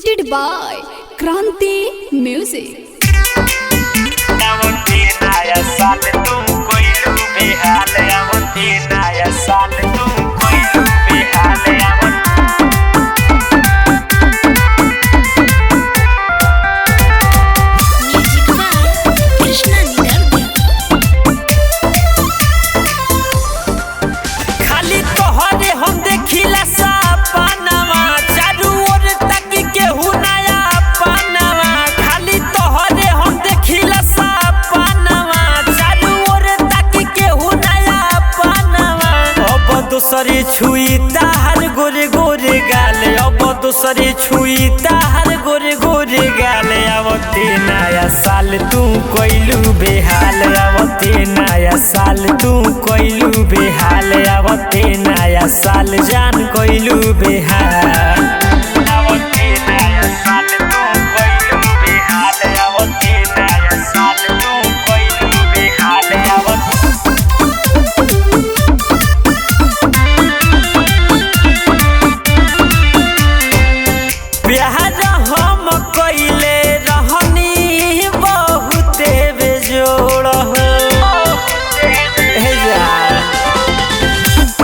presented by Kranti Music. दूसरी छुई ताहर गोरे गोरे गाले अब दूसरी छुई ताहर गोरे गोरे गाले आवते नया साल तू कोइलू बेहाल आवते नया साल तू कोइलू बेहाल आवते नया साल जान कोइलू बेहाल आवते नया साल तू कोइलू बेहाल आवते नया साल तू कोइलू बेहाल आवते हम कइले रहनी बहुते बेजोड़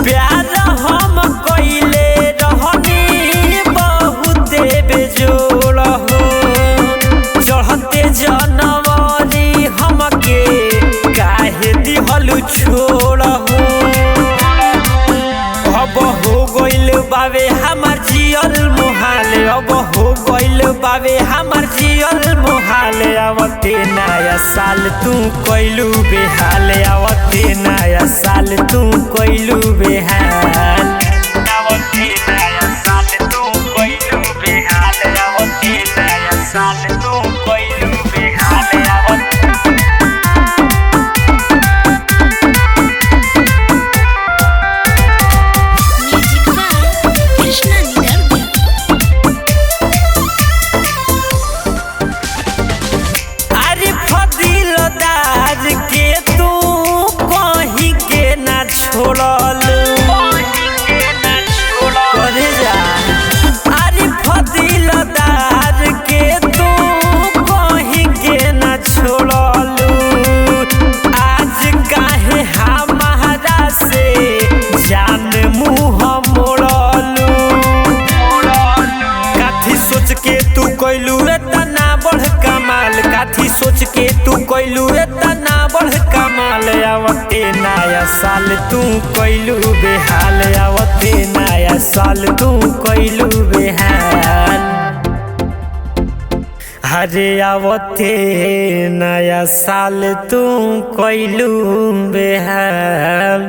प्यार हम कइले रहनी बहुते बेजोड़ चढ़ते जनवरी हमके काहे दिहलु छोड़ अब हो गइल बावे हमार जियल मोहाल अब हो गइल बावे हमार जियल मोहाल आवते नया साल तू कोइलू बेहाल आवते नया साल तू कोइलू बेहाल आवते नया साल तू कोइलू बेहाल आवते नया साल तू कोइलू बेहाल आवते के तू कहीं के ना छोड़ल करे जा अरे फदिलदार के तू कहीं के ना छोड़ल आज काहे हमारा से जान मुँह मोड़ल काथी सोच के तू कोइलू तना बढ़ कमाल काथी सोच के तू कोइलू तना बढ़ कमाल आवते नया साल तू कोइलू बेहाल आवते नया साल तू कोइलू बेहाल हरे आवते नया साल तू कोइलू बेहाल।